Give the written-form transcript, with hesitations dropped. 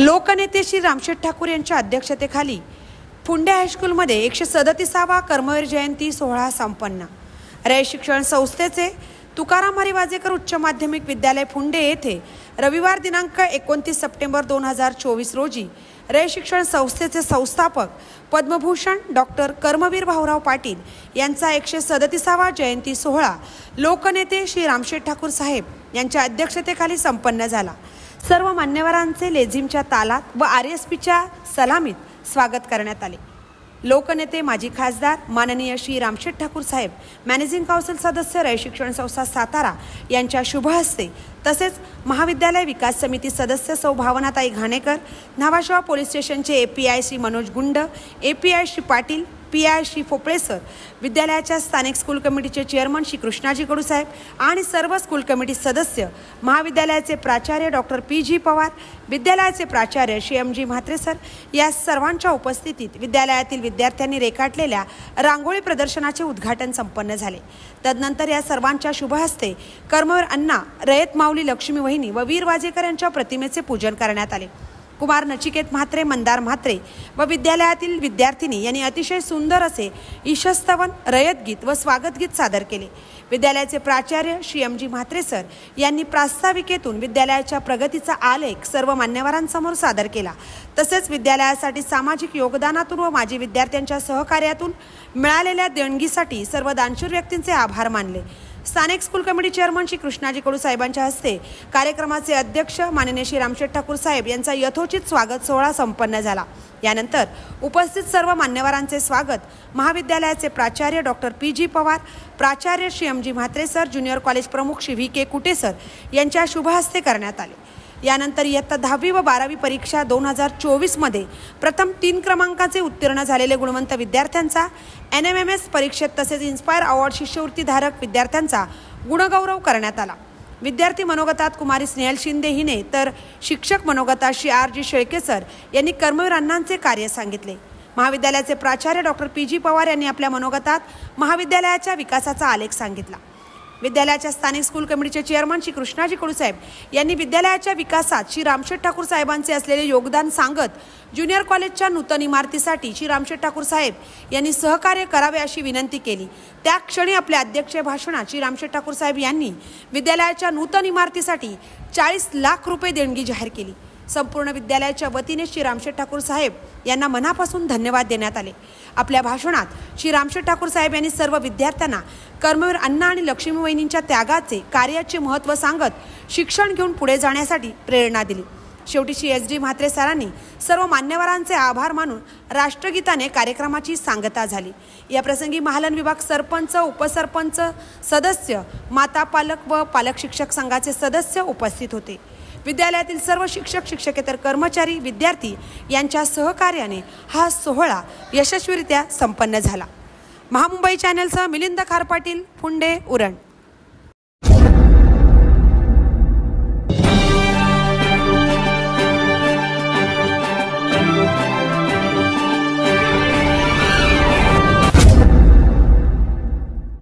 लोकनेते श्री रामशेठ ठाकूर यांच्या अध्यक्षतेखाली फुंडे हायस्कूलमध्ये 137वा कर्मवीर जयंती सोहळा संपन्न। रयत शिक्षण संस्थेचे तुकाराम हरी वाजेकर उच्च माध्यमिक विद्यालय फुंडे येथे रविवार दिनांक 29 सप्टेंबर 2024 रोजी रयत शिक्षण संस्थेचे संस्थापक पद्मभूषण डॉक्टर कर्मवीर भाऊराव पाटील यांचा 137वा जयंती सोहळा लोकनेते श्री रामशेठ ठाकूर साहेब यांच्या अध्यक्षतेखाली संपन्न झाला। सर्व मान्यवरांचे लेझिमच्या तालात व आरएसपीच्या सलामीत स्वागत करण्यात आले। लोकनेते माजी खासदार माननीय श्री रामशेठ ठाकूर साहेब, मॅनेजिंग काउन्सिल सदस्य रयत शिक्षण संस्था सातारा यांच्या शुभ हस्ते तसेच महाविद्यालय विकास समिती सदस्य सौ भावनाताई घाणेकर, न्हावाशेवा पोलीस स्टेशनचे API Shri Manoj Gund, API Shri Patil, PI Shri Phopale sir, विद्यालयाच्या स्थानिक स्कूल कमिटीचे चेअरमन श्री कृष्णाजी कडू साहेब आणि सर्व स्कूल कमिटी सदस्य, महाविद्यालयाचे प्राचार्य डॉक्टर पी.जी. पवार, विद्यालयाचे प्राचार्य श्री एम.जी. म्हात्रे सर या सर्वांच्या उपस्थितीत विद्यालयातील विद्यार्थ्यांनी रेखाटलेल्या रांगोळी प्रदर्शनाचे उद्घाटन संपन्न झाले। तदनंतर या सर्वांच्या शुभ हस्ते कर्मवीर अण्णा, रयत माऊली लक्ष्मी वहिनी व वीर वाजेकर यांच्या प्रतिमेचे पूजन करण्यात आले। कुमार नचिकेत म्हात्रे, मंदार म्हात्रे व विद्यालयातील विद्यार्थिनी यांनी अतिशय सुंदर असे ईशस्तवन, रयत गीत व स्वागत गीत सादर केले। विद्यालयाचे प्राचार्य श्री एम.जी. म्हात्रे सर यांनी प्रास्ताविकेतून विद्यालयाच्या प्रगतीचा आलेख सर्व मान्यवरांसमोर सादर केला। तसेच विद्यालयासाठी सामाजिक योगदानातून व माजी विद्यार्थ्यांच्या सहकार्यातून मिळालेल्या देणगीसाठी सर्व दानशूर व्यक्तींचे आभार मानले। स्थानिक school committee chairman Shri Krishnaji Kadu साहेबांच्या हस्ते कार्यक्रमाचे अध्यक्ष माननीय श्री रामशेठ ठाकूर साहेब यांचा यथोचित स्वागत सोहळा संपन्न झाला। यानंतर उपस्थित सर्व मान्यवरांचे स्वागत महाविद्यालयाचे प्राचार्य डॉक्टर पी.जी. पवार, प्राचार्य Shri M G. Mhatre sir, junior college प्रमुख श्री व्ही.के. कुटे सर यांच्या शुभ हस्ते करण्यात आले। यानंतर इयत्ता 10वी व 12वी परीक्षा 2024 मध्ये प्रथम 3 क्रमांकाचे उत्तीर्ण झालेले गुणवंत विद्यार्थ्यांचा NMMS परीक्षेत तसेच इन्स्पायर अवॉर्ड शिष्यवृत्तीधारक विद्यार्थ्यांचा गुणगौरव करण्यात आला। विद्यार्थी मनोगतात कुमारी स्नेहल शिंदे हिने तर शिक्षक मनोगतात श्री R.जी. शेळके सर यांनी कर्मवीर अण्णांचे कार्य सांगितले। महाविद्यालयाचे प्राचार्य डॉक्टर पी.जी. पवार यांनी आपल्या मनोगतात महाविद्यालयाच्या विकासाचा आलेख सांगितला। विद्यालयाच्या स्थानिक स्कूल कमिटीचे चेअरमन श्री कृष्णाजी कडू साहेब यांनी विद्यालयाच्या विकासात श्री रामशेठ ठाकूर साहेबांचे असलेले योगदान सांगत ज्युनियर कॉलेजच्या नूतन इमारतीसाठी श्री रामशेठ ठाकूर साहेब यांनी सहकार्य करावे अशी विनंती केली। त्या क्षणी आपल्या अध्यक्ष भाषणात श्री रामशेठ ठाकूर साहेब यांनी विद्यालयाच्या नूतन इमारतीसाठी 40 लाख रुपये देणगी जाहीर केली। संपूर्ण विद्यालयाच्या वतीने श्री रामशेठ ठाकूर साहेब यांना मनापासून धन्यवाद देण्यात आले। आपल्या भाषणात श्री रामशेठ ठाकूर साहेब यांनी सर्व विद्यार्थ्यांना कर्मवीर अण्णा आणि लक्ष्मी वहिनींच्या त्यागाचे, कार्याचे महत्त्व सांगत शिक्षण घेऊन पुढे जाण्यासाठी प्रेरणा दिली। शेवटी श्री एस.डी. म्हात्रे सरांनी सर्व मान्यवरांचे आभार मानून राष्ट्रगीताने कार्यक्रमाची सांगता झाली। या प्रसंगी महालन विभाग सरपंच, उपसरपंच, सदस्य, माता पालक व पालक शिक्षक संघाचे सदस्य उपस्थित होते। विद्यालयातील सर्व शिक्षक, शिक्षकेतर कर्मचारी, विद्यार्थी यांच्या सहकार्याने हा सोहळा यशस्वीरित्या संपन्न झाला। महामुंबई चॅनलसह मिलिंद खारपाटील, फुंडे, उरण।